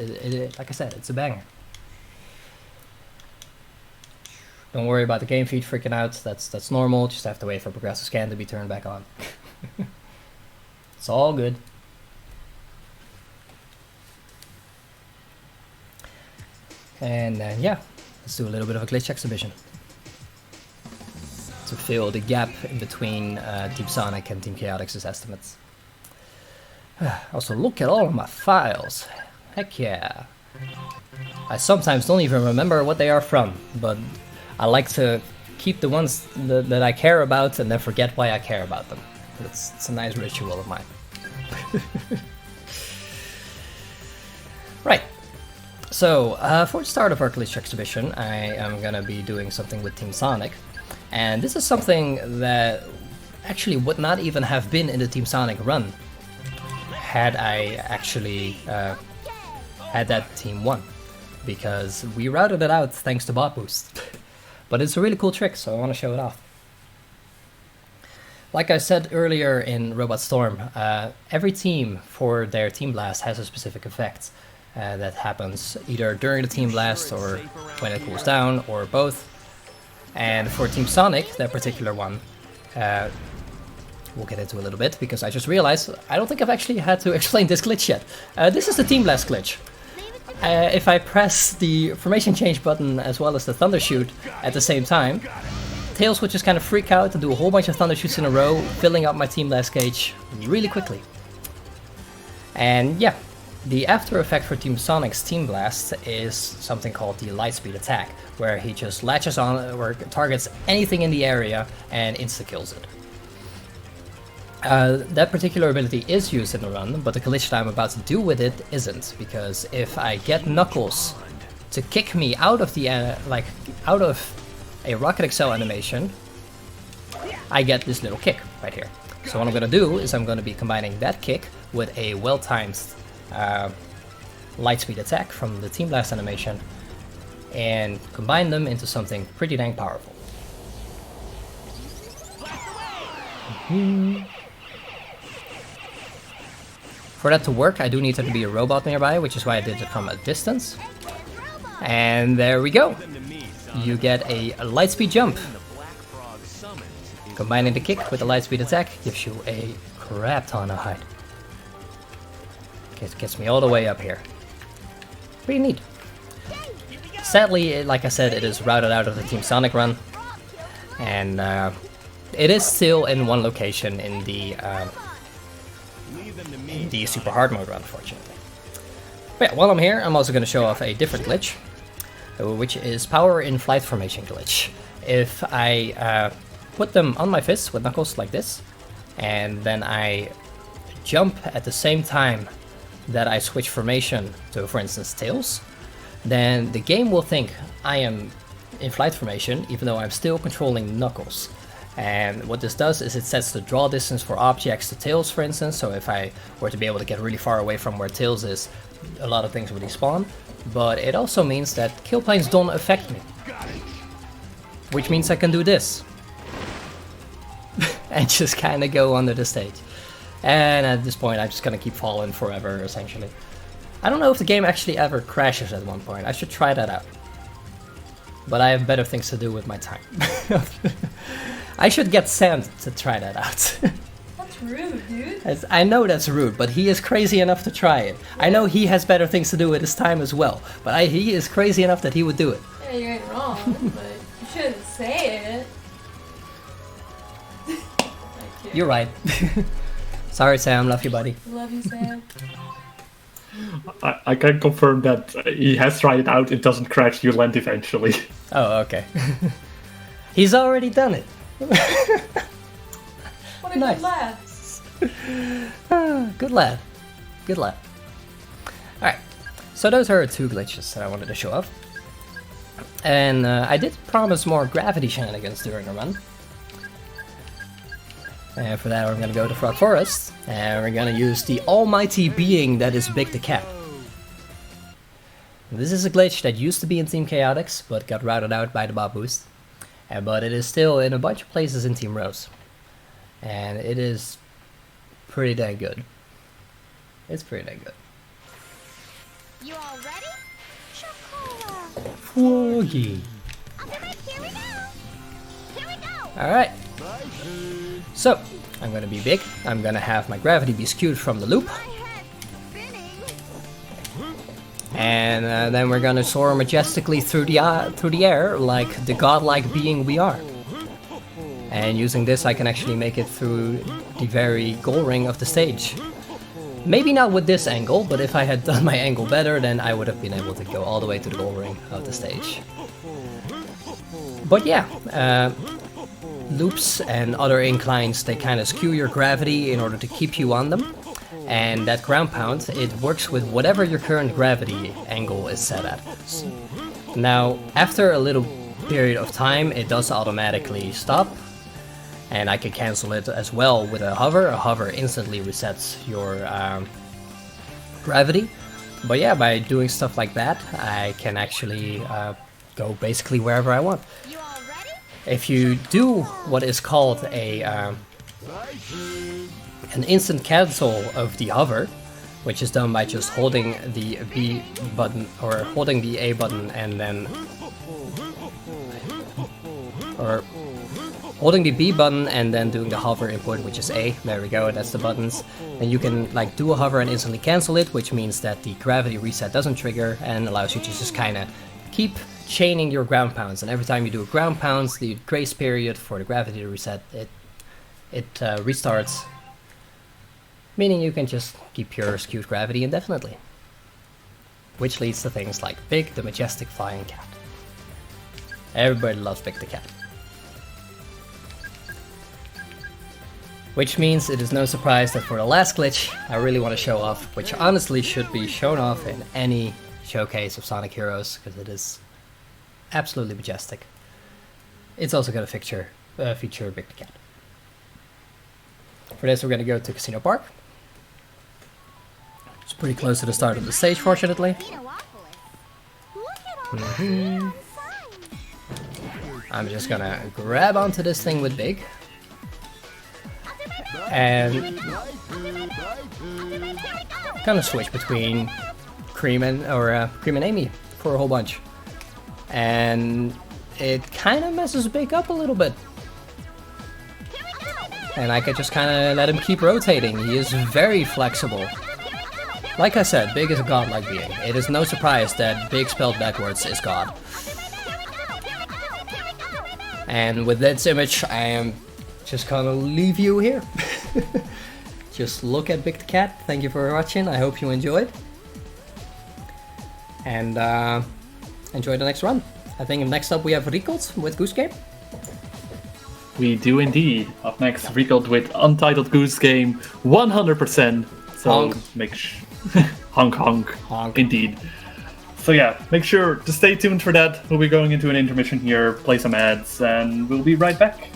like I said, it's a banger. Don't worry about the game feed freaking out, that's normal, just have to wait for progressive scan to be turned back on. It's all good. And yeah, let's do a little bit of a glitch exhibition to fill the gap in between Team Sonic and Team Chaotix's estimates. Also, look at all of my files. Heck yeah. I sometimes don't even remember what they are from, but I like to keep the ones that I care about and then forget why I care about them. It's a nice ritual of mine. Right. So, for the start of our glitch exhibition, I am gonna be doing something with Team Sonic. And this is something that actually would not even have been in the Team Sonic run had I actually had that team won, because we routed it out thanks to bot boost. But it's a really cool trick, so I want to show it off. Like I said earlier in Robot Storm, every team for their Team Blast has a specific effect that happens either during the Team Blast or when it cools down, or both. And for Team Sonic, that particular one, we'll get into a little bit, because I just realized I don't think I've actually had to explain this glitch yet. This is the Team Blast glitch. If I press the formation change button as well as the Thunder Shoot at the same time, Tails would just kind of freak out and do a whole bunch of Thunder Shoots in a row, filling up my Team Blast gauge really quickly. And yeah, the after effect for Team Sonic's Team Blast is something called the Lightspeed attack, where he just latches on or targets anything in the area and insta-kills it. That particular ability is used in the run, but the glitch that I'm about to do with it isn't, because if I get Knuckles to kick me out of the out of a Rocket Excel animation, I get this little kick right here. So what I'm gonna do is I'm gonna be combining that kick with a well-timed Lightspeed attack from the Team Blast animation and combine them into something pretty dang powerful. For that to work, I do need there to be a robot nearby, which is why I did it from a distance. And there we go. You get a Lightspeed jump. Combining the kick with the Lightspeed attack gives you a crap ton of height. Gets me all the way up here. Pretty neat. Sadly, like I said, it is routed out of the Team Sonic run, and it is still in one location in the super hard mode run, unfortunately. But yeah, while I'm here, I'm also going to show off a different glitch, which is power in flight formation glitch. If I put them on my fists with knuckles like this, and then I jump at the same time that I switch formation to, for instance, tails, then the game will think I am in flight formation, even though I'm still controlling knuckles. And what this does is it sets the draw distance for objects to tails, for instance, so if I were to be able to get really far away from where tails is, a lot of things would despawn. But it also means that kill planes don't affect me. Which means I can do this. And just kind of go under the stage. And at this point I'm just gonna keep falling forever, essentially. I don't know if the game actually ever crashes at one point. I should try that out. But I have better things to do with my time. I should get Sam to try that out. That's rude, dude. I know that's rude, but he is crazy enough to try it. I know he has better things to do with his time as well, but he is crazy enough that he would do it. Yeah, you ain't wrong, but you shouldn't say it. You're right. Sorry, Sam. Love you, buddy. Love you, Sam. I can confirm that he has tried it out. It doesn't crash. You land eventually. Oh, okay. He's already done it. What a Nice. good lad. Good lad. Good lad. Alright, so those are 2 glitches that I wanted to show off. And I did promise more gravity shenanigans during the run. And for that we're gonna go to Frog Forest, and we're gonna use the almighty being that is Big the Cat. This is a glitch that used to be in Team Chaotix, but got routed out by the Bob Boost. But it is still in a bunch of places in Team Rose. And it is pretty dang good. It's pretty dang good. You all ready? Chocola. Froggy. Alright, here we go. Here we go. Alright. So, I'm gonna be big. I'm gonna have my gravity be skewed from the loop. My head spinning. And then we're gonna soar majestically through the air like the godlike being we are. And using this I can actually make it through the very goal ring of the stage. Maybe not with this angle, but if I had done my angle better, then I would have been able to go all the way to the goal ring of the stage. But yeah, loops and other inclines, they kind of skew your gravity in order to keep you on them. And that ground pound, it works with whatever your current gravity angle is set at. Now, after a little period of time, it does automatically stop. And I can cancel it as well with a hover. A hover instantly resets your gravity. But yeah, by doing stuff like that, I can actually go basically wherever I want. You all ready? If you do what is called an instant cancel of the hover, which is done by just holding the B button or holding the A button and then holding the B button and then doing the hover input, which is A. There we go, that's the buttons. Then you can like do a hover and instantly cancel it, which means that the gravity reset doesn't trigger and allows you to just kind of keep chaining your ground pounds. And every time you do a ground pounds, the grace period for the gravity to reset, it restarts. Meaning you can just keep your skewed gravity indefinitely. Which leads to things like Big the Majestic Flying Cat. Everybody loves Big the Cat. Which means it is no surprise that for the last glitch, I really want to show off, which honestly should be shown off in any showcase of Sonic Heroes, because it is absolutely majestic. It's also going to feature Big the Cat. For this we're going to go to Casino Park. It's pretty close to the start of the stage, fortunately. Look at all the I'm just gonna grab onto this thing with Big. And gonna switch between Cream and Amy for a whole bunch. And it kind of messes Big up a little bit. And I could just kind of let him keep rotating. He is very flexible. Like I said, Big is a godlike being. It is no surprise that Big spelled backwards is God. And with this image, I am just gonna leave you here. Just look at Big the Cat. Thank you for watching. I hope you enjoyed. And enjoy the next run. I think next up we have Recold with Goose Game. We do indeed. Up next, Recold with Untitled Goose Game 100%. So Honk. honk honk. Honk. Indeed. So yeah, make sure to stay tuned for that. We'll be going into an intermission here, play some ads, and we'll be right back.